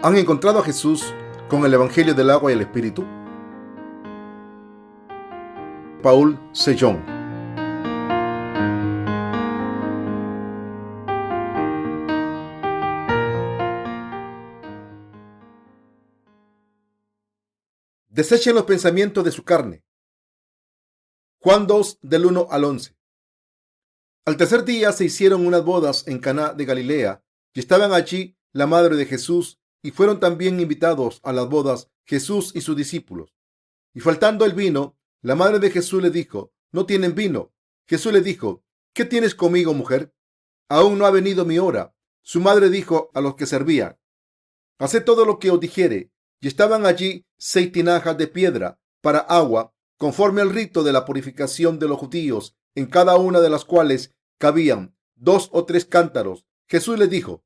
¿Han encontrado a Jesús con el Evangelio del agua y el Espíritu? Paul Sejong. Desechen los pensamientos de su carne. Juan 2, del 1 al 11. Al tercer día se hicieron unas bodas en Caná de Galilea, y estaban allí la madre de Jesús, y fueron también invitados a las bodas Jesús y sus discípulos. Y faltando el vino, la madre de Jesús le dijo: no tienen vino. Jesús le dijo: ¿qué tienes conmigo, mujer? Aún no ha venido mi hora. Su madre dijo a los que servían: haced todo lo que os dijere. Y estaban allí 6 tinajas de piedra para agua, conforme al rito de la purificación de los judíos, en cada una de las cuales cabían 2 o 3 cántaros. Jesús les dijo: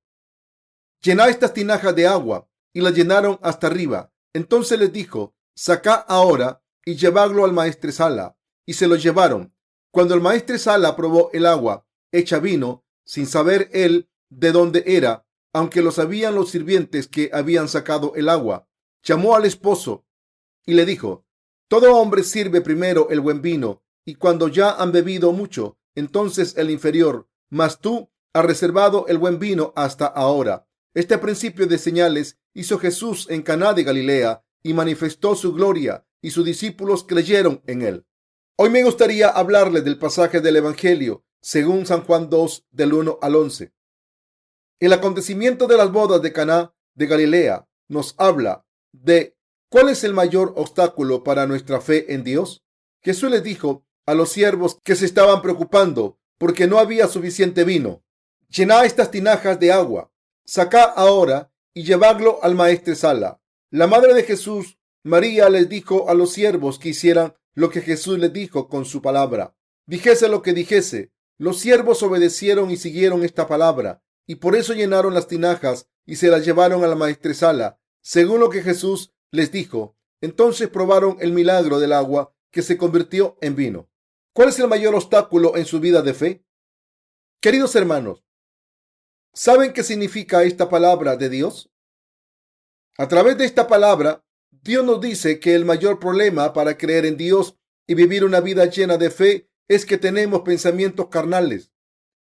llenad estas tinajas de agua. Y las llenaron hasta arriba. Entonces les dijo: sacad ahora y llevadlo al maestresala. Y se lo llevaron. Cuando el maestresala probó el agua hecha vino, sin saber él de dónde era, aunque lo sabían los sirvientes que habían sacado el agua, llamó al esposo y le dijo: todo hombre sirve primero el buen vino, y cuando ya han bebido mucho, entonces el inferior, mas tú has reservado el buen vino hasta ahora. Este principio de señales hizo Jesús en Caná de Galilea y manifestó su gloria, y sus discípulos creyeron en él. Hoy me gustaría hablarles del pasaje del Evangelio según San Juan 2, del 1 al 11. El acontecimiento de las bodas de Caná de Galilea nos habla de cuál es el mayor obstáculo para nuestra fe en Dios. Jesús les dijo a los siervos que se estaban preocupando porque no había suficiente vino: llenad estas tinajas de agua, sacad ahora y llevadlo al maestresala. La madre de Jesús, María, les dijo a los siervos que hicieran lo que Jesús les dijo con su palabra. Dijese lo que dijese, los siervos obedecieron y siguieron esta palabra, y por eso llenaron las tinajas y se las llevaron a la maestresala, según lo que Jesús les dijo. Entonces probaron el milagro del agua que se convirtió en vino. ¿Cuál es el mayor obstáculo en su vida de fe? Queridos hermanos, ¿saben qué significa esta palabra de Dios? A través de esta palabra, Dios nos dice que el mayor problema para creer en Dios y vivir una vida llena de fe es que tenemos pensamientos carnales.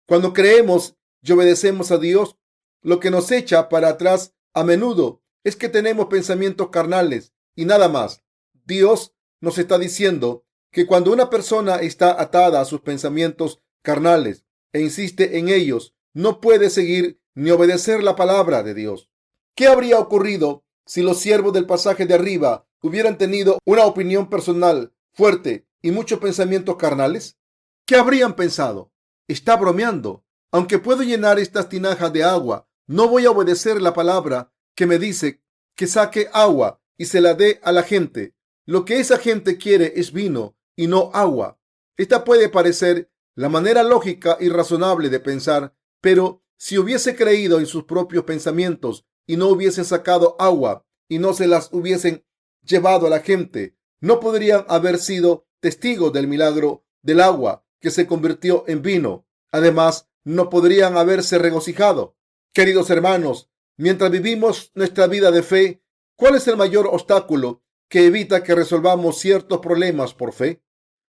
Cuando creemos y obedecemos a Dios, lo que nos echa para atrás a menudo es que tenemos pensamientos carnales y nada más. Dios nos está diciendo que cuando una persona está atada a sus pensamientos carnales e insiste en ellos, no puede seguir ni obedecer la palabra de Dios. ¿Qué habría ocurrido si los siervos del pasaje de arriba hubieran tenido una opinión personal fuerte y muchos pensamientos carnales? ¿Qué habrían pensado? Está bromeando. Aunque puedo llenar estas tinajas de agua, no voy a obedecer la palabra que me dice que saque agua y se la dé a la gente. Lo que esa gente quiere es vino y no agua. Esta puede parecer la manera lógica y razonable de pensar, pero si hubiese creído en sus propios pensamientos y no hubiesen sacado agua y no se las hubiesen llevado a la gente, no podrían haber sido testigos del milagro del agua que se convirtió en vino. Además, no podrían haberse regocijado. Queridos hermanos, mientras vivimos nuestra vida de fe, ¿cuál es el mayor obstáculo que evita que resolvamos ciertos problemas por fe?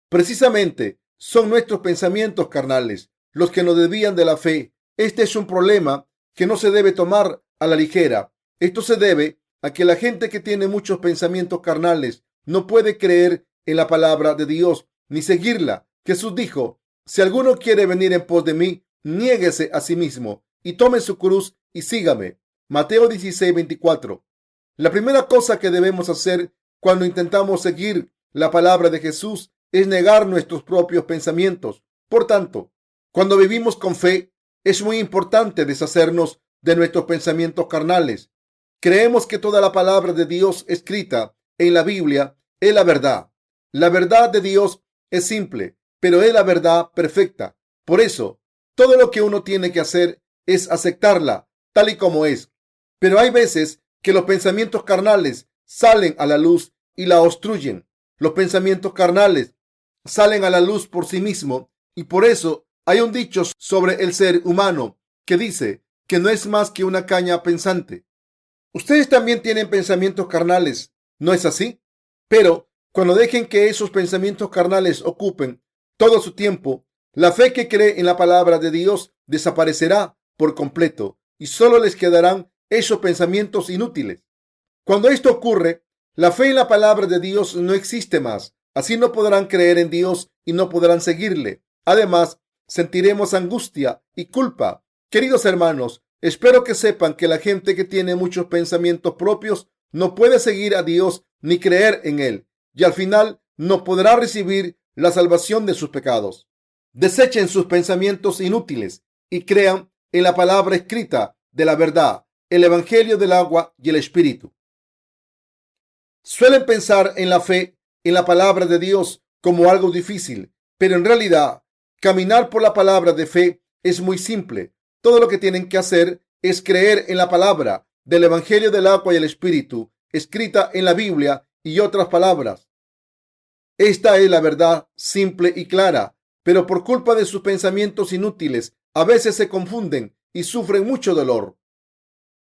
Precisamente son nuestros pensamientos carnales los que nos desvían de la fe. Este es un problema que no se debe tomar a la ligera. Esto se debe a que la gente que tiene muchos pensamientos carnales no puede creer en la palabra de Dios ni seguirla. Jesús dijo: si alguno quiere venir en pos de mí, niéguese a sí mismo y tome su cruz y sígame. Mateo 16:24. La primera cosa que debemos hacer cuando intentamos seguir la palabra de Jesús es negar nuestros propios pensamientos. Por tanto, cuando vivimos con fe, es muy importante deshacernos de nuestros pensamientos carnales. Creemos que toda la palabra de Dios escrita en la Biblia es la verdad. La verdad de Dios es simple, pero es la verdad perfecta. Por eso, todo lo que uno tiene que hacer es aceptarla tal y como es. Pero hay veces que los pensamientos carnales salen a la luz y la obstruyen. Los pensamientos carnales salen a la luz por sí mismos, y por eso hay un dicho sobre el ser humano que dice que no es más que una caña pensante. Ustedes también tienen pensamientos carnales, ¿no es así? Pero cuando dejen que esos pensamientos carnales ocupen todo su tiempo, la fe que cree en la palabra de Dios desaparecerá por completo y solo les quedarán esos pensamientos inútiles. Cuando esto ocurre, la fe en la palabra de Dios no existe más. Así no podrán creer en Dios y no podrán seguirle. Además, sentiremos angustia y culpa. Queridos hermanos, espero que sepan que la gente que tiene muchos pensamientos propios no puede seguir a Dios ni creer en Él, y al final no podrá recibir la salvación de sus pecados. Desechen sus pensamientos inútiles y crean en la palabra escrita de la verdad, el Evangelio del agua y el Espíritu. Suelen pensar en la fe, en la palabra de Dios como algo difícil, pero en realidad, caminar por la palabra de fe es muy simple. Todo lo que tienen que hacer es creer en la palabra del Evangelio del agua y el Espíritu, escrita en la Biblia y otras palabras. Esta es la verdad simple y clara, pero por culpa de sus pensamientos inútiles, a veces se confunden y sufren mucho dolor.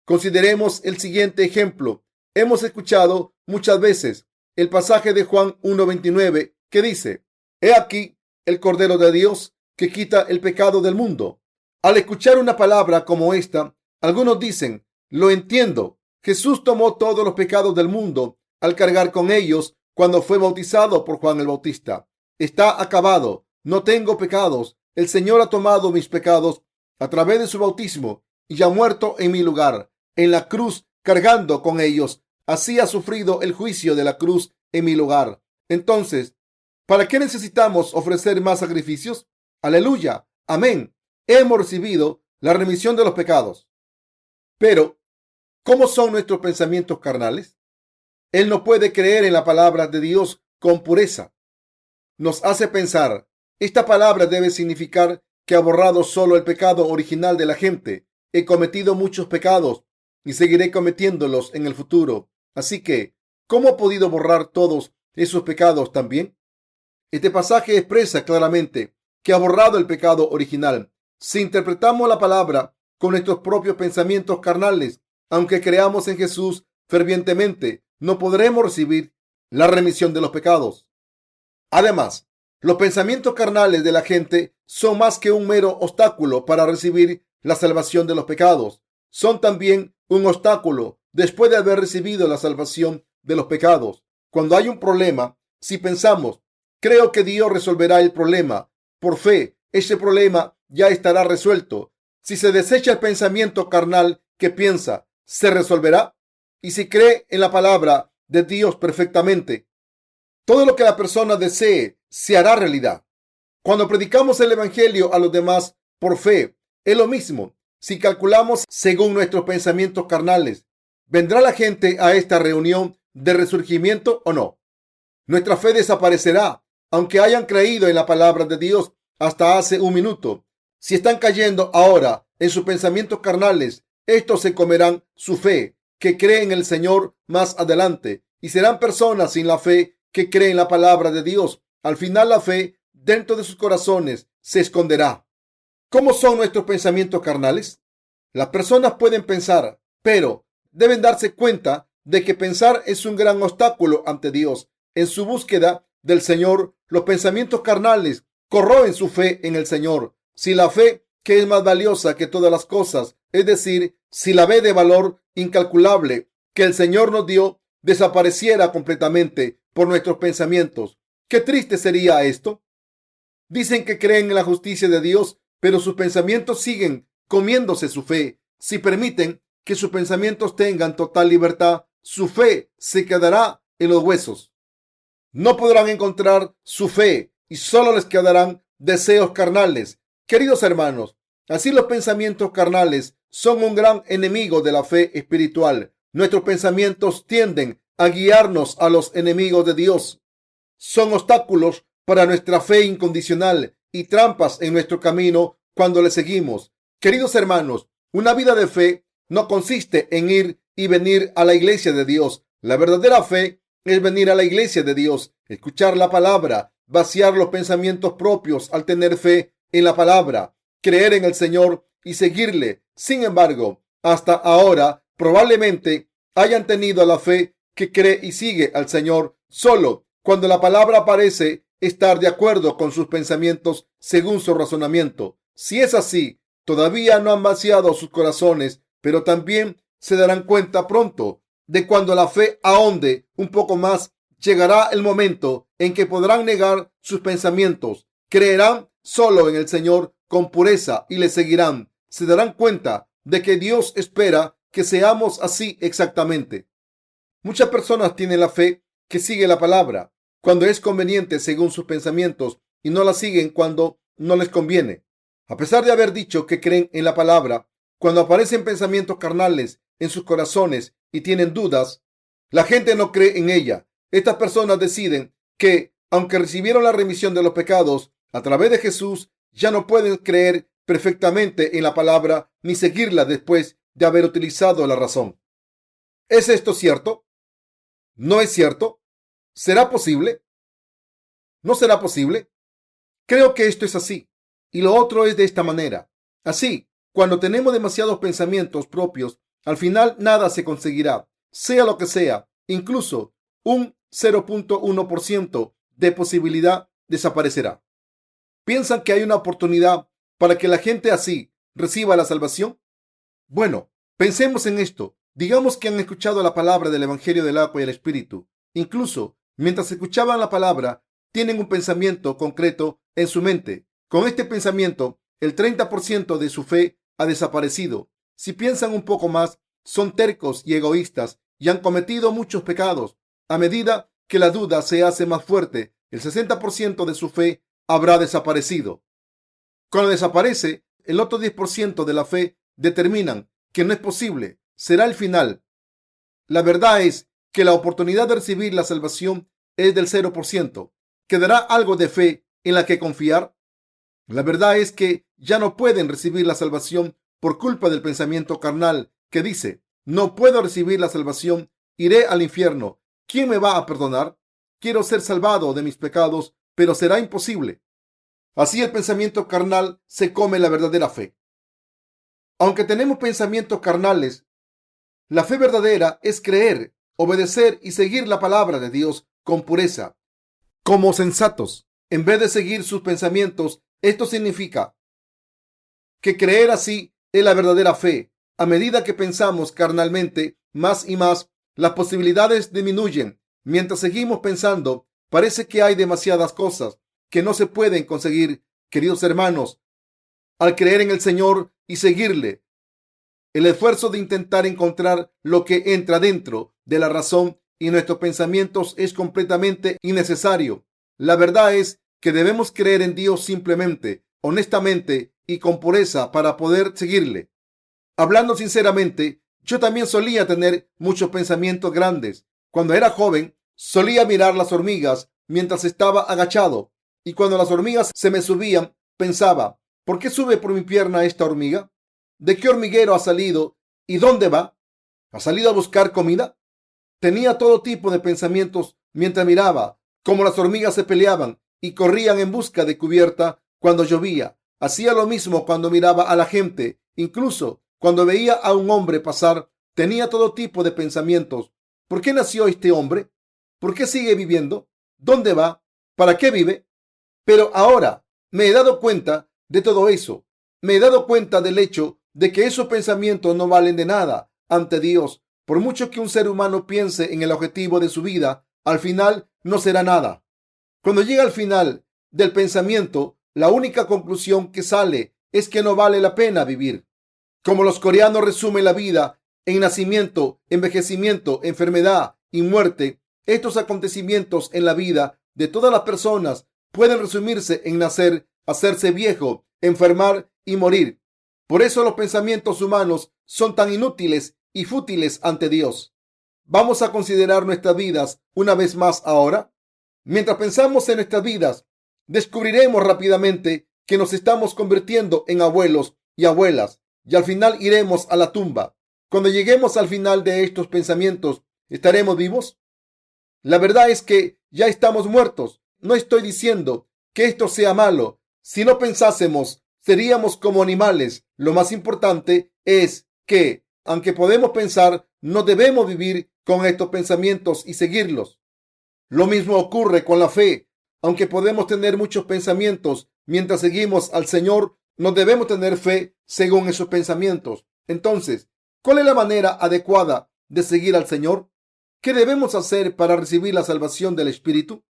Consideremos el siguiente ejemplo. Hemos escuchado muchas veces el pasaje de Juan 1:29 que dice: He aquí el Cordero de Dios que quita el pecado del mundo. Al escuchar una palabra como esta, algunos dicen: lo entiendo. Jesús tomó todos los pecados del mundo al cargar con ellos cuando fue bautizado por Juan el Bautista. Está acabado. No tengo pecados. El Señor ha tomado mis pecados a través de su bautismo y ha muerto en mi lugar en la cruz cargando con ellos. Así ha sufrido el juicio de la cruz en mi lugar. Entonces, ¿para qué necesitamos ofrecer más sacrificios? Aleluya. Amén. Hemos recibido la remisión de los pecados. Pero, ¿cómo son nuestros pensamientos carnales? Él no puede creer en la palabra de Dios con pureza. Nos hace pensar, esta palabra debe significar que ha borrado solo el pecado original de la gente. He cometido muchos pecados y seguiré cometiéndolos en el futuro. Así que, ¿cómo ha podido borrar todos esos pecados también? Este pasaje expresa claramente que ha borrado el pecado original. Si interpretamos la palabra con nuestros propios pensamientos carnales, aunque creamos en Jesús fervientemente, no podremos recibir la remisión de los pecados. Además, los pensamientos carnales de la gente son más que un mero obstáculo para recibir la salvación de los pecados. Son también un obstáculo después de haber recibido la salvación de los pecados. Cuando hay un problema, si pensamos, creo que Dios resolverá el problema, por fe, ese problema ya estará resuelto. Si se desecha el pensamiento carnal que piensa, se resolverá. Y si cree en la palabra de Dios perfectamente, todo lo que la persona desee se hará realidad. Cuando predicamos el Evangelio a los demás por fe, es lo mismo. Si calculamos según nuestros pensamientos carnales, ¿vendrá la gente a esta reunión de resurgimiento o no? Nuestra fe desaparecerá, aunque hayan creído en la palabra de Dios hasta hace un minuto. Si están cayendo ahora en sus pensamientos carnales, estos se comerán su fe, que cree en el Señor más adelante, y serán personas sin la fe que creen en la palabra de Dios. Al final, la fe dentro de sus corazones se esconderá. ¿Cómo son nuestros pensamientos carnales? Las personas pueden pensar, pero deben darse cuenta de que pensar es un gran obstáculo ante Dios. En su búsqueda del Señor, los pensamientos carnales corroen su fe en el Señor. Si la fe, que es más valiosa que todas las cosas, es decir, si la fe de valor incalculable que el Señor nos dio, desapareciera completamente por nuestros pensamientos, qué triste sería esto. Dicen que creen en la justicia de Dios, pero sus pensamientos siguen comiéndose su fe. Si permiten que sus pensamientos tengan total libertad, su fe se quedará en los huesos. No podrán encontrar su fe y solo les quedarán deseos carnales. Queridos hermanos, así los pensamientos carnales son un gran enemigo de la fe espiritual. Nuestros pensamientos tienden a guiarnos a los enemigos de Dios. Son obstáculos para nuestra fe incondicional y trampas en nuestro camino cuando le seguimos. Queridos hermanos, una vida de fe no consiste en ir y venir a la iglesia de Dios. La verdadera fe es venir a la iglesia de Dios, escuchar la palabra, vaciar los pensamientos propios al tener fe en la palabra, creer en el Señor y seguirle. Sin embargo, hasta ahora, probablemente hayan tenido la fe que cree y sigue al Señor solo cuando la palabra parece estar de acuerdo con sus pensamientos según su razonamiento. Si es así, todavía no han vaciado sus corazones, pero también se darán cuenta pronto de cuando la fe ahonde un poco más, llegará el momento en que podrán negar sus pensamientos, creerán solo en el Señor con pureza y le seguirán. Se darán cuenta de que Dios espera que seamos así exactamente. Muchas personas tienen la fe que sigue la palabra cuando es conveniente según sus pensamientos y no la siguen cuando no les conviene. A pesar de haber dicho que creen en la palabra, cuando aparecen pensamientos carnales en sus corazones y tienen dudas, la gente no cree en ella. Estas personas deciden que, aunque recibieron la remisión de los pecados a través de Jesús, ya no pueden creer perfectamente en la palabra ni seguirla después de haber utilizado la razón. ¿Es esto cierto? ¿No es cierto? ¿Será posible? ¿No será posible? Creo que esto es así. Y lo otro es de esta manera. Así, cuando tenemos demasiados pensamientos propios, al final nada se conseguirá, sea lo que sea. Incluso un 0.1% de posibilidad desaparecerá. ¿Piensan que hay una oportunidad para que la gente así reciba la salvación? Bueno, pensemos en esto. Digamos que han escuchado la palabra del Evangelio del agua y el Espíritu. Incluso mientras escuchaban la palabra, tienen un pensamiento concreto en su mente. Con este pensamiento, el 30% de su fe ha desaparecido. Si piensan un poco más, son tercos y egoístas y han cometido muchos pecados. A medida que la duda se hace más fuerte, el 60% de su fe habrá desaparecido. Cuando desaparece, el otro 10% de la fe determinan que no es posible. Será el final. La verdad es que la oportunidad de recibir la salvación es del 0%. ¿Quedará algo de fe en la que confiar? La verdad es que ya no pueden recibir la salvación por culpa del pensamiento carnal que dice: no puedo recibir la salvación, iré al infierno. ¿Quién me va a perdonar? Quiero ser salvado de mis pecados, pero será imposible. Así el pensamiento carnal se come la verdadera fe. Aunque tenemos pensamientos carnales, la fe verdadera es creer, obedecer y seguir la palabra de Dios con pureza, como sensatos, en vez de seguir sus pensamientos. Esto significa que creer así es la verdadera fe. A medida que pensamos carnalmente más y más, las posibilidades disminuyen. Mientras seguimos pensando, parece que hay demasiadas cosas que no se pueden conseguir. Queridos hermanos, al creer en el Señor y seguirle, el esfuerzo de intentar encontrar lo que entra dentro de la razón y nuestros pensamientos es completamente innecesario. La verdad es que debemos creer en Dios simplemente, honestamente y con pureza para poder seguirle. Hablando sinceramente, yo también solía tener muchos pensamientos grandes. Cuando era joven, solía mirar las hormigas mientras estaba agachado, y cuando las hormigas se me subían, pensaba: ¿por qué sube por mi pierna esta hormiga? ¿De qué hormiguero ha salido y dónde va? ¿Ha salido a buscar comida? Tenía todo tipo de pensamientos mientras miraba cómo las hormigas se peleaban y corrían en busca de cubierta cuando llovía. Hacía lo mismo cuando miraba a la gente. Incluso cuando veía a un hombre pasar, tenía todo tipo de pensamientos. ¿Por qué nació este hombre? ¿Por qué sigue viviendo? ¿Dónde va? ¿Para qué vive? Pero ahora me he dado cuenta de todo eso. Me he dado cuenta del hecho de que esos pensamientos no valen de nada ante Dios. Por mucho que un ser humano piense en el objetivo de su vida, al final no será nada. Cuando llega al final del pensamiento, la única conclusión que sale es que no vale la pena vivir. Como los coreanos resumen la vida en nacimiento, envejecimiento, enfermedad y muerte, estos acontecimientos en la vida de todas las personas pueden resumirse en nacer, hacerse viejo, enfermar y morir. Por eso los pensamientos humanos son tan inútiles y fútiles ante Dios. Vamos a considerar nuestras vidas una vez más ahora. Mientras pensamos en nuestras vidas, descubriremos rápidamente que nos estamos convirtiendo en abuelos y abuelas, y al final iremos a la tumba. Cuando lleguemos al final de estos pensamientos, ¿estaremos vivos? La verdad es que ya estamos muertos. No estoy diciendo que esto sea malo. Si no pensásemos, seríamos como animales. Lo más importante es que, aunque podemos pensar, no debemos vivir con estos pensamientos y seguirlos. Lo mismo ocurre con la fe. Aunque podemos tener muchos pensamientos mientras seguimos al Señor, no debemos tener fe según esos pensamientos. Entonces, ¿cuál es la manera adecuada de seguir al Señor? ¿Qué debemos hacer para recibir la salvación del Espíritu?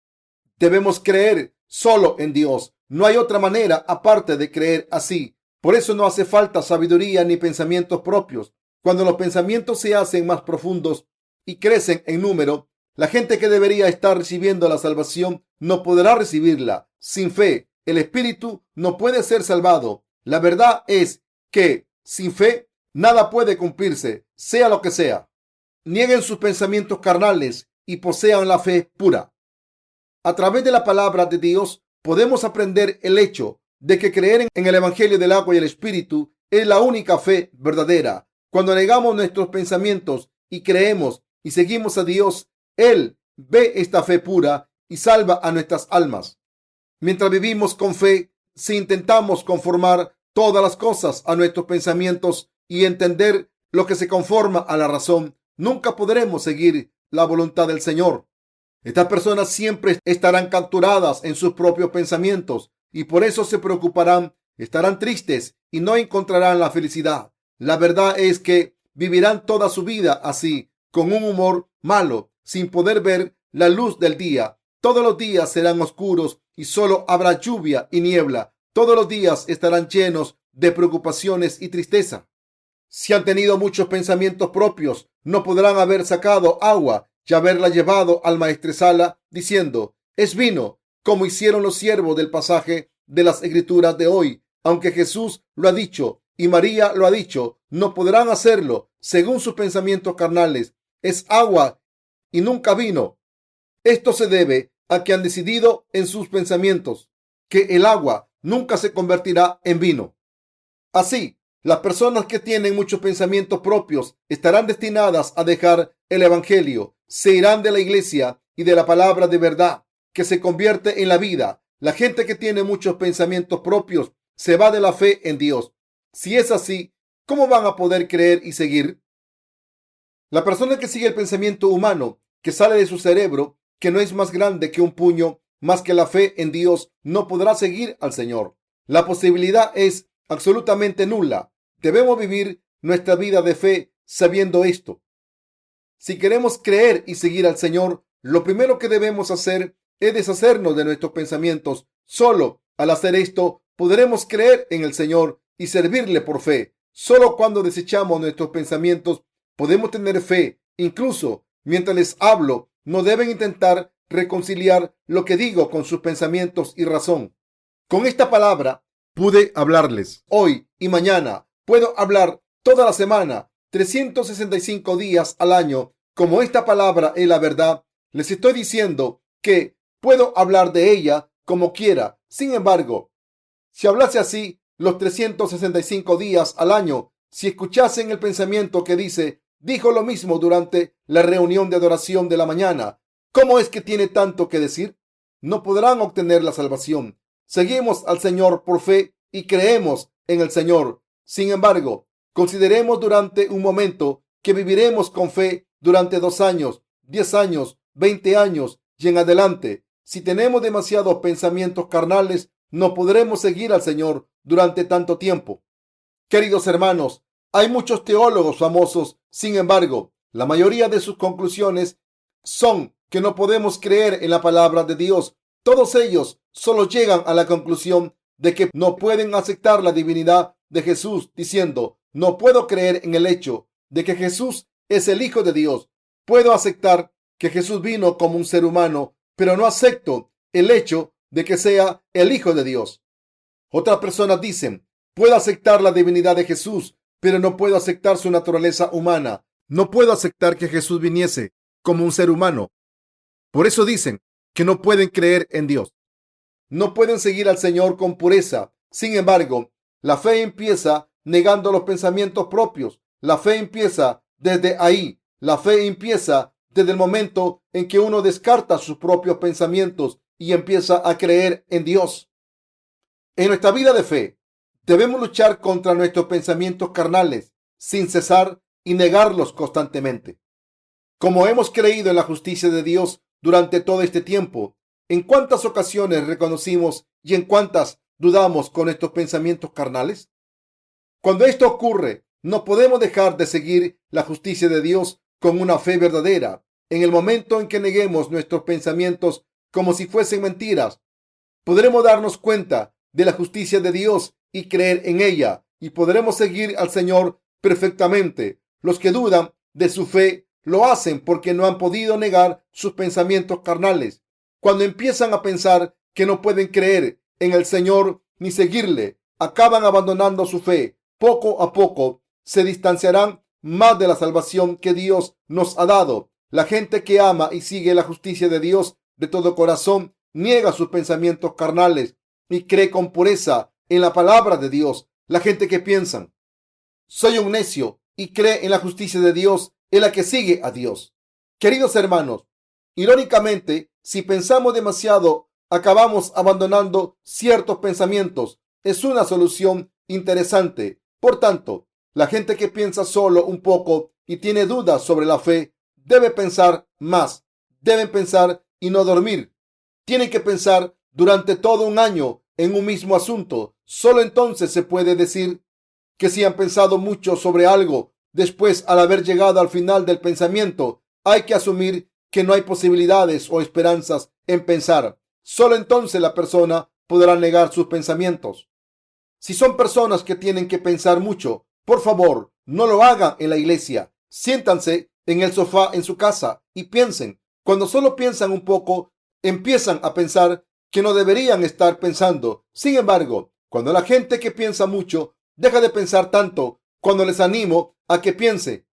Debemos creer solo en Dios. No hay otra manera aparte de creer así. Por eso no hace falta sabiduría ni pensamientos propios. Cuando los pensamientos se hacen más profundos y crecen en número, la gente que debería estar recibiendo la salvación no podrá recibirla. Sin fe, el espíritu no puede ser salvado. La verdad es que sin fe nada puede cumplirse, sea lo que sea. Nieguen sus pensamientos carnales y posean la fe pura. A través de la palabra de Dios podemos aprender el hecho de que creer en el Evangelio del agua y el Espíritu es la única fe verdadera. Cuando negamos nuestros pensamientos y creemos y seguimos a Dios, Él ve esta fe pura y salva a nuestras almas. Mientras vivimos con fe, si intentamos conformar todas las cosas a nuestros pensamientos y entender lo que se conforma a la razón, nunca podremos seguir la voluntad del Señor. Estas personas siempre estarán capturadas en sus propios pensamientos y por eso se preocuparán, estarán tristes y no encontrarán la felicidad. La verdad es que vivirán toda su vida así, con un humor malo, sin poder ver la luz del día. Todos los días serán oscuros y solo habrá lluvia y niebla. Todos los días estarán llenos de preocupaciones y tristeza. Si han tenido muchos pensamientos propios, no podrán haber sacado agua y haberla llevado al maestresala diciendo, es vino, como hicieron los siervos del pasaje de las Escrituras de hoy. Aunque Jesús lo ha dicho y María lo ha dicho, no podrán hacerlo según sus pensamientos carnales. Es agua y nunca vino. Esto se debe a que han decidido en sus pensamientos que el agua nunca se convertirá en vino. Así, las personas que tienen muchos pensamientos propios estarán destinadas a dejar el Evangelio, se irán de la iglesia y de la palabra de verdad que se convierte en la vida. La gente que tiene muchos pensamientos propios se va de la fe en Dios. Si es así, ¿cómo van a poder creer y seguir? La persona que sigue el pensamiento humano que sale de su cerebro, que no es más grande que un puño, más que la fe en Dios, no podrá seguir al Señor. La posibilidad es absolutamente nula. Debemos vivir nuestra vida de fe sabiendo esto. Si queremos creer y seguir al Señor, lo primero que debemos hacer es deshacernos de nuestros pensamientos. Solo al hacer esto podremos creer en el Señor y servirle por fe. Solo cuando desechamos nuestros pensamientos podemos tener fe. Incluso mientras les hablo, no deben intentar reconciliar lo que digo con sus pensamientos y razón. Con esta palabra pude hablarles hoy y mañana. Puedo hablar toda la semana, 365 días al año. Como esta palabra es la verdad, les estoy diciendo que puedo hablar de ella como quiera. Sin embargo, si hablase así los 365 días al año, si escuchasen el pensamiento que dijo lo mismo durante la reunión de adoración de la mañana, ¿cómo es que tiene tanto que decir? No podrán obtener la salvación. Seguimos al Señor por fe y creemos en el Señor. Sin embargo, consideremos durante un momento que viviremos con fe durante 2 años, 10 años, 20 años y en adelante. Si tenemos demasiados pensamientos carnales, no podremos seguir al Señor durante tanto tiempo. Queridos hermanos, hay muchos teólogos famosos. Sin embargo, la mayoría de sus conclusiones son que no podemos creer en la palabra de Dios. Todos ellos solo llegan a la conclusión de que no pueden aceptar la divinidad de Jesús, diciendo, no puedo creer en el hecho de que Jesús es el Hijo de Dios. Puedo aceptar que Jesús vino como un ser humano, pero no acepto el hecho de que sea el Hijo de Dios. Otras personas dicen, puedo aceptar la divinidad de Jesús, pero no puedo aceptar su naturaleza humana. No puedo aceptar que Jesús viniese como un ser humano. Por eso dicen que no pueden creer en Dios. No pueden seguir al Señor con pureza. Sin embargo, la fe empieza negando los pensamientos propios. La fe empieza desde ahí. La fe empieza desde el momento en que uno descarta sus propios pensamientos y empieza a creer en Dios. En nuestra vida de fe, debemos luchar contra nuestros pensamientos carnales sin cesar. y negarlos constantemente. Como hemos creído en la justicia de Dios durante todo este tiempo, ¿en cuántas ocasiones reconocimos y en cuántas dudamos con estos pensamientos carnales? Cuando esto ocurre, no podemos dejar de seguir la justicia de Dios con una fe verdadera. En el momento en que neguemos nuestros pensamientos como si fuesen mentiras, podremos darnos cuenta de la justicia de Dios y creer en ella, y podremos seguir al Señor perfectamente. Los que dudan de su fe lo hacen porque no han podido negar sus pensamientos carnales. Cuando empiezan a pensar que no pueden creer en el Señor ni seguirle, acaban abandonando su fe. Poco a poco se distanciarán más de la salvación que Dios nos ha dado. La gente que ama y sigue la justicia de Dios de todo corazón niega sus pensamientos carnales y cree con pureza en la palabra de Dios. La gente que piensa, soy un necio, y cree en la justicia de Dios, es la que sigue a Dios. Queridos hermanos, irónicamente, si pensamos demasiado, acabamos abandonando ciertos pensamientos. Es una solución interesante. Por tanto, la gente que piensa solo un poco y tiene dudas sobre la fe, debe pensar más. Deben pensar y no dormir. Tienen que pensar durante todo un año en un mismo asunto. Solo entonces se puede decir que si han pensado mucho sobre algo, después, al haber llegado al final del pensamiento, hay que asumir que no hay posibilidades o esperanzas en pensar. Solo entonces la persona podrá negar sus pensamientos. Si son personas que tienen que pensar mucho, por favor, no lo hagan en la iglesia. Siéntanse en el sofá en su casa y piensen. Cuando solo piensan un poco, empiezan a pensar que no deberían estar pensando. Sin embargo, cuando la gente que piensa mucho deja de pensar tanto, cuando les animo a que piense,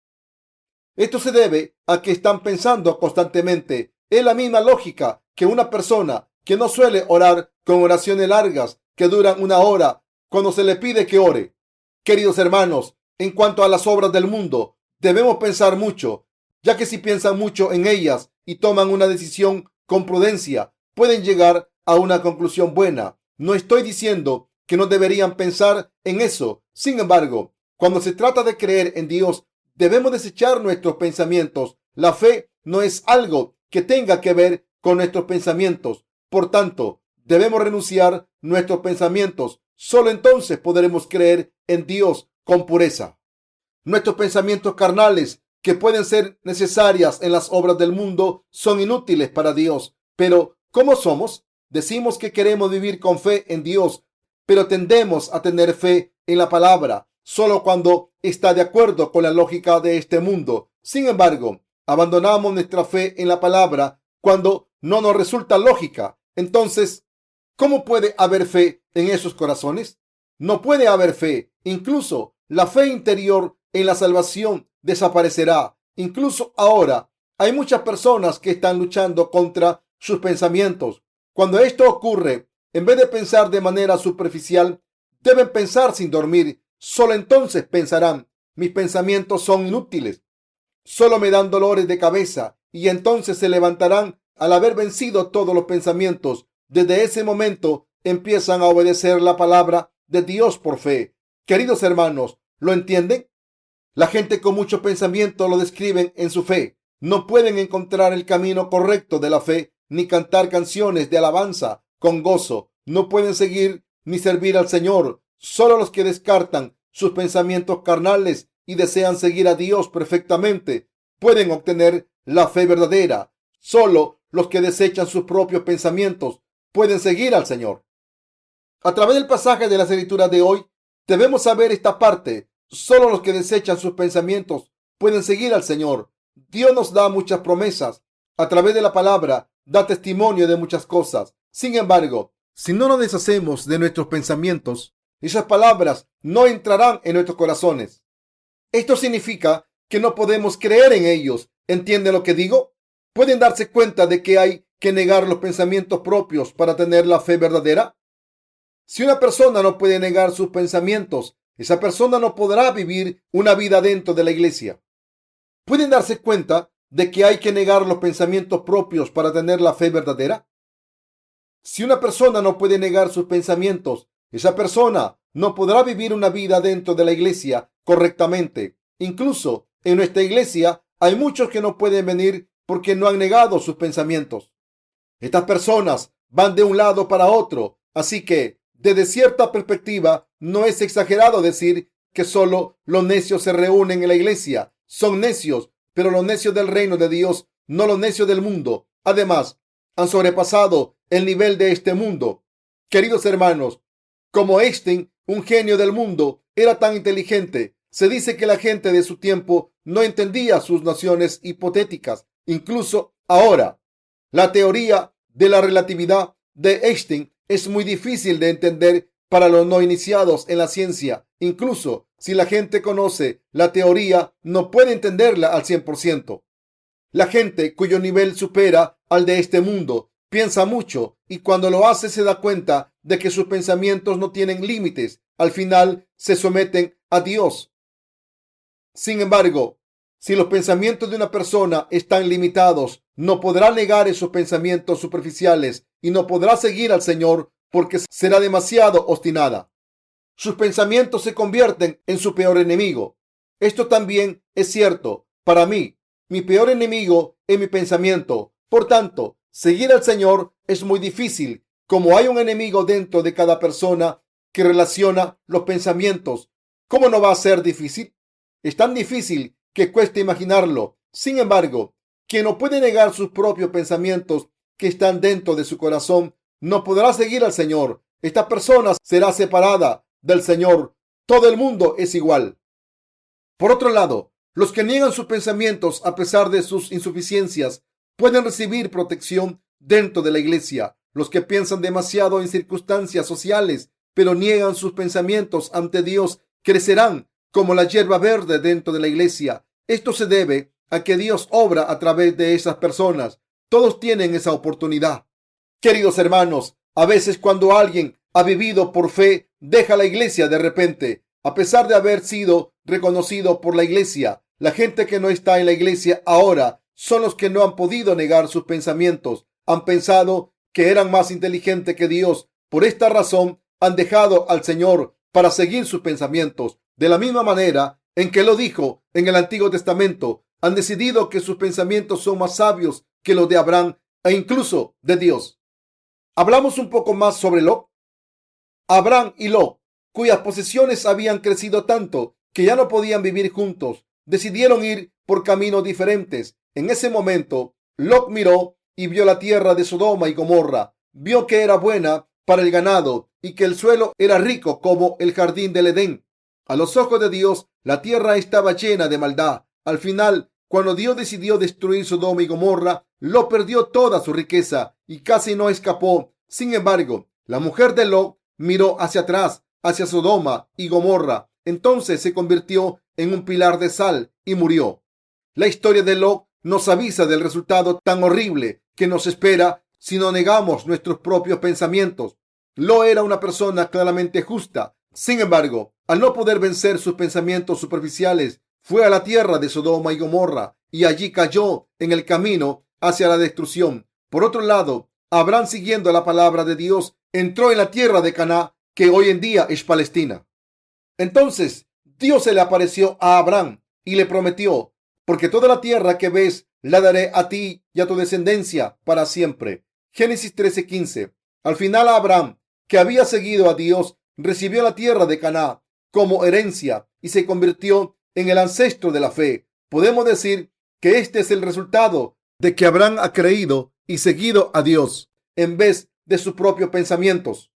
esto se debe a que están pensando constantemente. Es la misma lógica que una persona que no suele orar con oraciones largas que duran una hora cuando se le pide que ore. Queridos hermanos, en cuanto a las obras del mundo, debemos pensar mucho, ya que si piensan mucho en ellas y toman una decisión con prudencia, pueden llegar a una conclusión buena. No estoy diciendo que no deberían pensar en eso. Sin embargo, cuando se trata de creer en Dios, debemos desechar nuestros pensamientos. La fe no es algo que tenga que ver con nuestros pensamientos. Por tanto, debemos renunciar nuestros pensamientos. Solo entonces podremos creer en Dios con pureza. Nuestros pensamientos carnales, que pueden ser necesarias en las obras del mundo, son inútiles para Dios. Pero, ¿cómo somos? Decimos que queremos vivir con fe en Dios, pero tendemos a tener fe en la palabra solo cuando está de acuerdo con la lógica de este mundo. Sin embargo, abandonamos nuestra fe en la palabra cuando no nos resulta lógica. Entonces, ¿cómo puede haber fe en esos corazones? No puede haber fe. Incluso la fe interior en la salvación desaparecerá. Incluso ahora hay muchas personas que están luchando contra sus pensamientos. Cuando esto ocurre, en vez de pensar de manera superficial, deben pensar sin dormir. Solo entonces pensarán, mis pensamientos son inútiles, solo me dan dolores de cabeza, y entonces se levantarán al haber vencido todos los pensamientos. Desde ese momento empiezan a obedecer la palabra de Dios por fe. Queridos hermanos, ¿lo entienden? La gente con mucho pensamiento lo describen en su fe. No pueden encontrar el camino correcto de la fe, ni cantar canciones de alabanza con gozo. No pueden seguir ni servir al Señor. Solo los que descartan sus pensamientos carnales y desean seguir a Dios perfectamente pueden obtener la fe verdadera. Solo los que desechan sus propios pensamientos pueden seguir al Señor. A través del pasaje de las Escrituras de hoy, debemos saber esta parte. Solo los que desechan sus pensamientos pueden seguir al Señor. Dios nos da muchas promesas. A través de la palabra, da testimonio de muchas cosas. Sin embargo, si no nos deshacemos de nuestros pensamientos, esas palabras no entrarán en nuestros corazones. Esto significa que no podemos creer en ellos. ¿Entienden lo que digo? ¿Pueden darse cuenta de que hay que negar los pensamientos propios para tener la fe verdadera? Si una persona no puede negar sus pensamientos, esa persona no podrá vivir una vida dentro de la iglesia. ¿Pueden darse cuenta de que hay que negar los pensamientos propios para tener la fe verdadera? Si una persona no puede negar sus pensamientos, esa persona no podrá vivir una vida dentro de la iglesia correctamente. Incluso en nuestra iglesia hay muchos que no pueden venir porque no han negado sus pensamientos. Estas personas van de un lado para otro, así que, desde cierta perspectiva, no es exagerado decir que solo los necios se reúnen en la iglesia. Son necios, pero los necios del reino de Dios, no los necios del mundo. Además, han sobrepasado el nivel de este mundo. Queridos hermanos, como Einstein, un genio del mundo, era tan inteligente, se dice que la gente de su tiempo no entendía sus nociones hipotéticas. Incluso ahora, la teoría de la relatividad de Einstein es muy difícil de entender para los no iniciados en la ciencia. Incluso si la gente conoce la teoría, no puede entenderla al 100%. La gente cuyo nivel supera al de este mundo piensa mucho y cuando lo hace se da cuenta de que sus pensamientos no tienen límites. Al final se someten a Dios. Sin embargo, si los pensamientos de una persona están limitados, no podrá negar esos pensamientos superficiales y no podrá seguir al Señor porque será demasiado obstinada. Sus pensamientos se convierten en su peor enemigo. Esto también es cierto para mí. Mi peor enemigo es mi pensamiento. Por tanto, seguir al Señor es muy difícil. Como hay un enemigo dentro de cada persona que relaciona los pensamientos, ¿cómo no va a ser difícil? Es tan difícil que cuesta imaginarlo. Sin embargo, quien no puede negar sus propios pensamientos que están dentro de su corazón, no podrá seguir al Señor. Esta persona será separada del Señor. Todo el mundo es igual. Por otro lado, los que niegan sus pensamientos a pesar de sus insuficiencias pueden recibir protección dentro de la iglesia. Los que piensan demasiado en circunstancias sociales, pero niegan sus pensamientos ante Dios, crecerán como la hierba verde dentro de la iglesia. Esto se debe a que Dios obra a través de esas personas. Todos tienen esa oportunidad. Queridos hermanos, a veces cuando alguien ha vivido por fe, deja la iglesia de repente, a pesar de haber sido reconocido por la iglesia. La gente que no está en la iglesia ahora son los que no han podido negar sus pensamientos. Han pensado que eran más inteligentes que Dios. Por esta razón han dejado al Señor para seguir sus pensamientos. De la misma manera en que lo dijo en el Antiguo Testamento, han decidido que sus pensamientos son más sabios que los de Abraham e incluso de Dios. Hablamos un poco más sobre Lot. Abraham y Lot, cuyas posesiones habían crecido tanto que ya no podían vivir juntos, decidieron ir por caminos diferentes. En ese momento, Lot miró y vio la tierra de Sodoma y Gomorra. Vio que era buena para el ganado y que el suelo era rico como el jardín del Edén. A los ojos de Dios, la tierra estaba llena de maldad. Al final, cuando Dios decidió destruir Sodoma y Gomorra, Lot perdió toda su riqueza y casi no escapó. Sin embargo, la mujer de Lot miró hacia atrás, hacia Sodoma y Gomorra. Entonces se convirtió en un pilar de sal y murió. La historia de Lot nos avisa del resultado tan horrible que nos espera si no negamos nuestros propios pensamientos. Lot era una persona claramente justa. Sin embargo, al no poder vencer sus pensamientos superficiales, fue a la tierra de Sodoma y Gomorra y allí cayó en el camino hacia la destrucción. Por otro lado, Abraham, siguiendo la palabra de Dios, entró en la tierra de Canaán, que hoy en día es Palestina. Entonces, Dios se le apareció a Abraham y le prometió: porque toda la tierra que ves la daré a ti y a tu descendencia para siempre. Génesis 13:15. Al final, Abraham, que había seguido a Dios, recibió la tierra de Canaán como herencia y se convirtió en el ancestro de la fe. Podemos decir que este es el resultado de que Abraham ha creído y seguido a Dios en vez de sus propios pensamientos.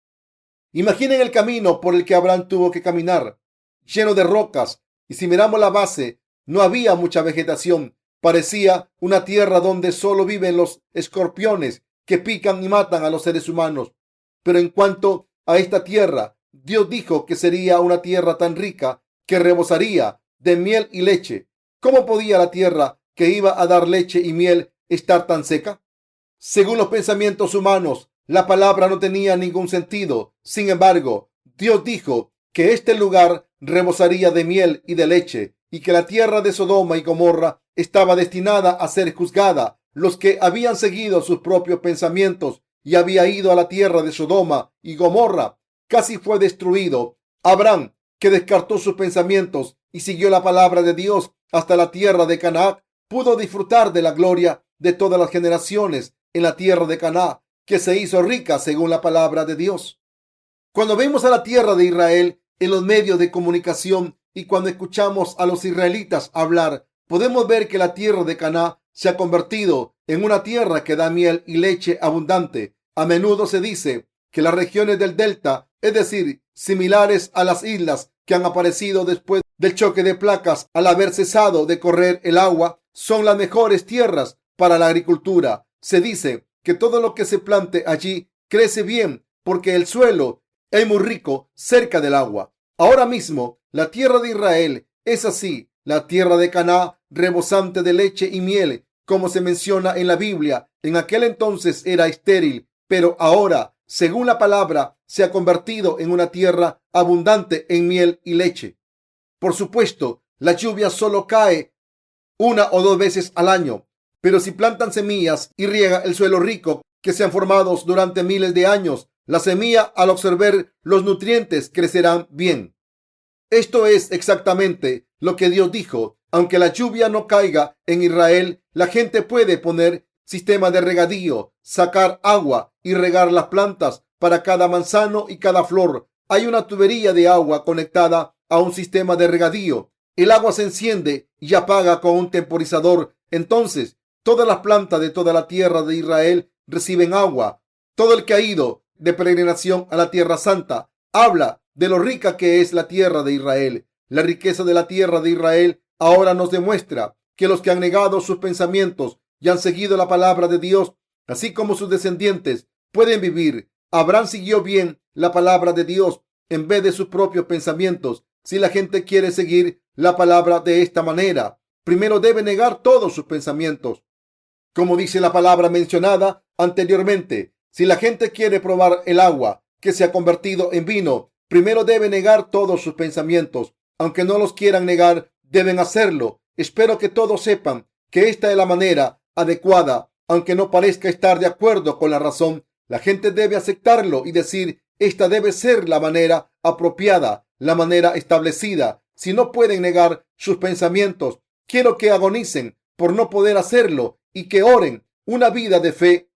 Imaginen el camino por el que Abraham tuvo que caminar, lleno de rocas, y si miramos la base, no había mucha vegetación. Parecía una tierra donde solo viven los escorpiones que pican y matan a los seres humanos. Pero en cuanto a esta tierra, Dios dijo que sería una tierra tan rica que rebosaría de miel y leche. ¿Cómo podía la tierra que iba a dar leche y miel estar tan seca? Según los pensamientos humanos, la palabra no tenía ningún sentido. Sin embargo, Dios dijo que este lugar rebosaría de miel y de leche y que la tierra de Sodoma y Gomorra estaba destinada a ser juzgada. Los que habían seguido sus propios pensamientos y había ido a la tierra de Sodoma y Gomorra casi fue destruido. Abraham, que descartó sus pensamientos y siguió la palabra de Dios hasta la tierra de Canaán, pudo disfrutar de la gloria de todas las generaciones en la tierra de Canaán, que se hizo rica según la palabra de Dios. Cuando vemos a la tierra de Israel en los medios de comunicación y cuando escuchamos a los israelitas hablar, podemos ver que la tierra de Canaán se ha convertido en una tierra que da miel y leche abundante. A menudo se dice que las regiones del delta, es decir, similares a las islas que han aparecido después del choque de placas al haber cesado de correr el agua, son las mejores tierras para la agricultura. Se dice que todo lo que se plante allí crece bien porque el suelo es muy rico cerca del agua. Ahora mismo, la tierra de Israel es así, la tierra de Canaán, rebosante de leche y miel, como se menciona en la Biblia. En aquel entonces era estéril, pero ahora, según la palabra, se ha convertido en una tierra abundante en miel y leche. Por supuesto, la lluvia solo cae una o dos veces al año, pero si plantan semillas y riegan el suelo rico que se han formado durante miles de años, la semilla, al absorber los nutrientes, crecerán bien. Esto es exactamente lo que Dios dijo. Aunque la lluvia no caiga en Israel, la gente puede poner sistema de regadío, sacar agua y regar las plantas. Para cada manzano y cada flor hay una tubería de agua conectada a un sistema de regadío. El agua se enciende y apaga con un temporizador. Entonces, todas las plantas de toda la tierra de Israel reciben agua. Todo el que ha ido de peregrinación a la Tierra Santa habla de lo rica que es la tierra de Israel. La riqueza de la tierra de Israel ahora nos demuestra que los que han negado sus pensamientos y han seguido la palabra de Dios, así como sus descendientes, pueden vivir. Abraham siguió bien la palabra de Dios en vez de sus propios pensamientos. Si la gente quiere seguir la palabra de esta manera, primero debe negar todos sus pensamientos. Como dice la palabra mencionada anteriormente, si la gente quiere probar el agua que se ha convertido en vino, primero debe negar todos sus pensamientos. Aunque no los quieran negar, deben hacerlo. Espero que todos sepan que esta es la manera adecuada. Aunque no parezca estar de acuerdo con la razón, la gente debe aceptarlo y decir, esta debe ser la manera apropiada, la manera establecida. Si no pueden negar sus pensamientos, quiero que agonicen por no poder hacerlo y que oren. Una vida de fe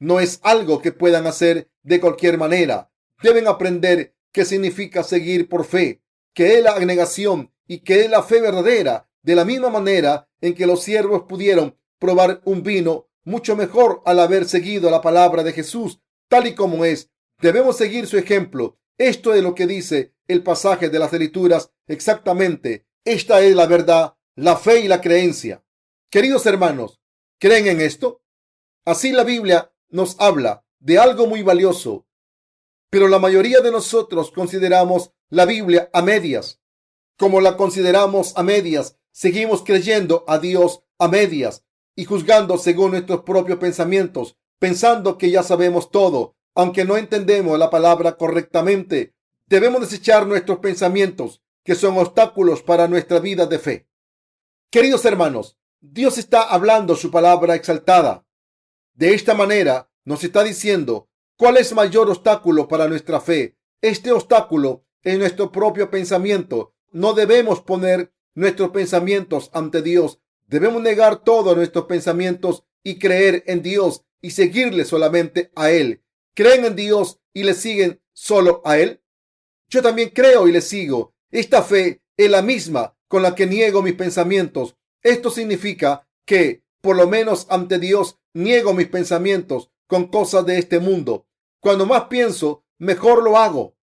no es algo que puedan hacer de cualquier manera. Deben aprender qué significa seguir por fe, qué es la negación y qué es la fe verdadera. De la misma manera en que los siervos pudieron probar un vino mucho mejor al haber seguido la palabra de Jesús tal y como es, debemos seguir su ejemplo. Esto es lo que dice el pasaje de las Escrituras exactamente. Esta es la verdad, la fe y la creencia. Queridos hermanos, ¿creen en esto? Así la Biblia nos habla de algo muy valioso, pero la mayoría de nosotros consideramos la Biblia a medias. Como la consideramos a medias, seguimos creyendo a Dios a medias y juzgando según nuestros propios pensamientos, pensando que ya sabemos todo, aunque no entendemos la palabra correctamente. Debemos desechar nuestros pensamientos, que son obstáculos para nuestra vida de fe. Queridos hermanos, Dios está hablando su palabra exaltada. De esta manera nos está diciendo cuál es el mayor obstáculo para nuestra fe. Este obstáculo es nuestro propio pensamiento. No debemos poner nuestros pensamientos ante Dios. Debemos negar todos nuestros pensamientos y creer en Dios y seguirle solamente a Él. ¿Creen en Dios y le siguen solo a Él? Yo también creo y le sigo. Esta fe es la misma con la que niego mis pensamientos. Esto significa que, por lo menos ante Dios, niego mis pensamientos con cosas de este mundo. Cuando más pienso, mejor lo hago.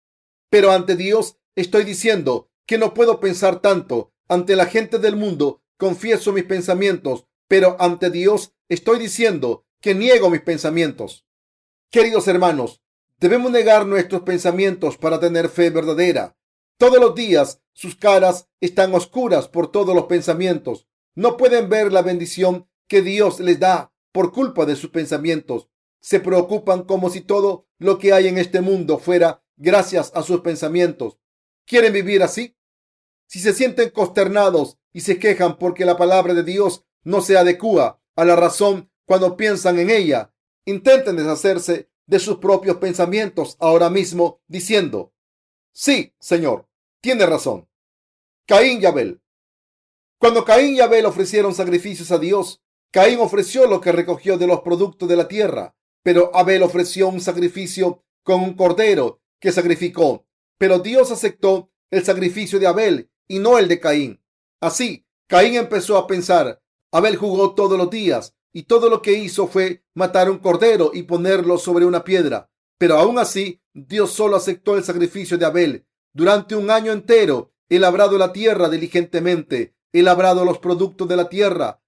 Pero ante Dios estoy diciendo que no puedo pensar tanto. Ante la gente del mundo confieso mis pensamientos, pero ante Dios estoy diciendo que niego mis pensamientos. Queridos hermanos, debemos negar nuestros pensamientos para tener fe verdadera. Todos los días sus caras están oscuras por todos los pensamientos. No pueden ver la bendición que Dios les da por culpa de sus pensamientos. Se preocupan como si todo lo que hay en este mundo fuera gracias a sus pensamientos. ¿Quieren vivir así? Si se sienten consternados y se quejan porque la palabra de Dios no se adecúa a la razón cuando piensan en ella, intenten deshacerse de sus propios pensamientos ahora mismo diciendo, sí, Señor, tiene razón. Caín y Abel. Cuando Caín y Abel ofrecieron sacrificios a Dios, Caín ofreció lo que recogió de los productos de la tierra, pero Abel ofreció un sacrificio con un cordero que sacrificó. Pero Dios aceptó el sacrificio de Abel y no el de Caín. Así, Caín empezó a pensar: Abel jugó todos los días y todo lo que hizo fue matar un cordero y ponerlo sobre una piedra. Pero aún así, Dios solo aceptó el sacrificio de Abel. Durante un año entero, he labrado la tierra diligentemente. He labrado los productos de la tierra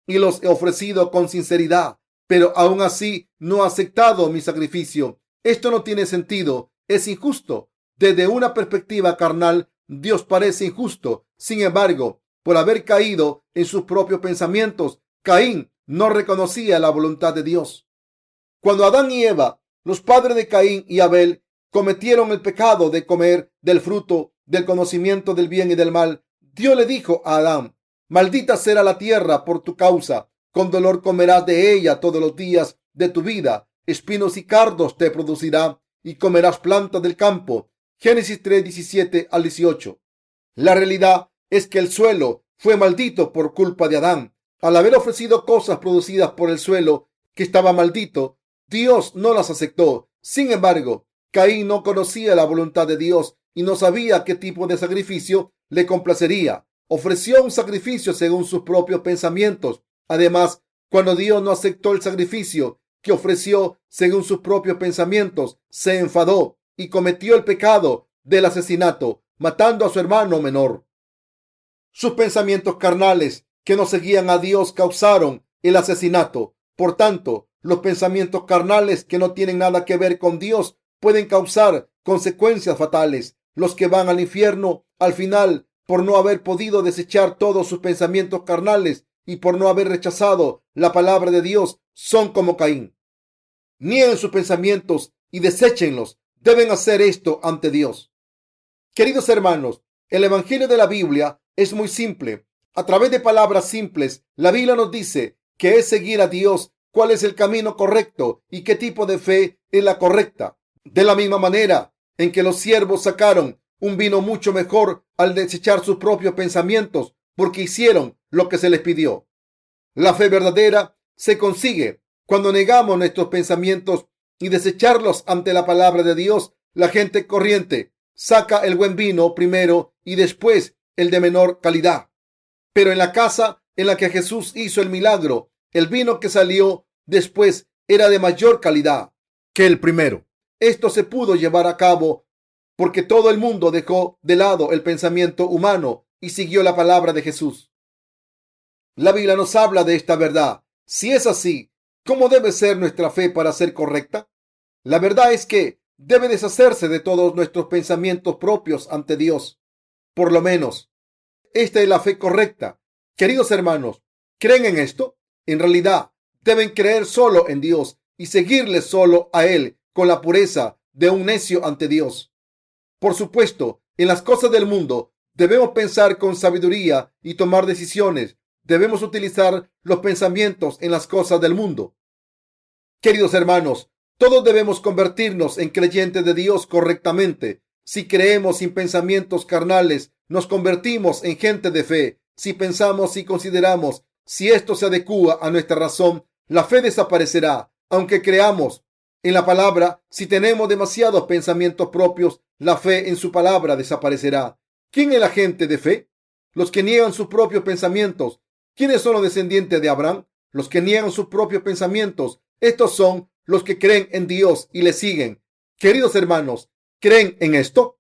y los he ofrecido con sinceridad, pero aún así no ha aceptado mi sacrificio. Esto no tiene sentido, es injusto. Desde una perspectiva carnal, Dios parece injusto. Sin embargo, por haber caído en sus propios pensamientos, Caín no reconocía la voluntad de Dios. Cuando Adán y Eva, los padres de Caín y Abel, cometieron el pecado de comer del fruto del conocimiento del bien y del mal, Dios le dijo a Adán: maldita será la tierra por tu causa, con dolor comerás de ella todos los días de tu vida, espinos y cardos te producirá y comerás plantas del campo. Génesis 3, 17 al 18. La realidad es que el suelo fue maldito por culpa de Adán. Al haber ofrecido cosas producidas por el suelo que estaba maldito, Dios no las aceptó. Sin embargo, Caín no conocía la voluntad de Dios y no sabía qué tipo de sacrificio le complacería. Ofreció un sacrificio según sus propios pensamientos. Además, cuando Dios no aceptó el sacrificio que ofreció según sus propios pensamientos, se enfadó y cometió el pecado del asesinato, matando a su hermano menor. Sus pensamientos carnales que no seguían a Dios causaron el asesinato. Por tanto, los pensamientos carnales que no tienen nada que ver con Dios pueden causar consecuencias fatales. Los que van al infierno al final, por no haber podido desechar todos sus pensamientos carnales y por no haber rechazado la palabra de Dios, son como Caín. Nieguen sus pensamientos y deséchenlos. Deben hacer esto ante Dios. Queridos hermanos, el Evangelio de la Biblia es muy simple. A través de palabras simples, la Biblia nos dice que es seguir a Dios, cuál es el camino correcto y qué tipo de fe es la correcta. De la misma manera en que los siervos sacaron un vino mucho mejor al desechar sus propios pensamientos porque hicieron lo que se les pidió. La fe verdadera se consigue cuando negamos nuestros pensamientos y desecharlos ante la palabra de Dios. La gente corriente saca el buen vino primero y después el de menor calidad. Pero en la casa en la que Jesús hizo el milagro, el vino que salió después era de mayor calidad que el primero. Esto se pudo llevar a cabo porque todo el mundo dejó de lado el pensamiento humano y siguió la palabra de Jesús. La Biblia nos habla de esta verdad. Si es así, ¿cómo debe ser nuestra fe para ser correcta? La verdad es que debe deshacerse de todos nuestros pensamientos propios ante Dios. Por lo menos, esta es la fe correcta. Queridos hermanos, ¿creen en esto? En realidad, deben creer solo en Dios y seguirle solo a Él con la pureza de un necio ante Dios. Por supuesto, en las cosas del mundo debemos pensar con sabiduría y tomar decisiones. Debemos utilizar los pensamientos en las cosas del mundo. Queridos hermanos, todos debemos convertirnos en creyentes de Dios correctamente. Si creemos sin pensamientos carnales, nos convertimos en gente de fe. Si pensamos y consideramos si esto se adecúa a nuestra razón, la fe desaparecerá. Aunque creamos en la palabra, si tenemos demasiados pensamientos propios, la fe en su palabra desaparecerá. ¿Quién es la gente de fe? Los que niegan sus propios pensamientos. ¿Quiénes son los descendientes de Abraham? Los que niegan sus propios pensamientos. Estos son los que creen en Dios y le siguen. Queridos hermanos, ¿creen en esto?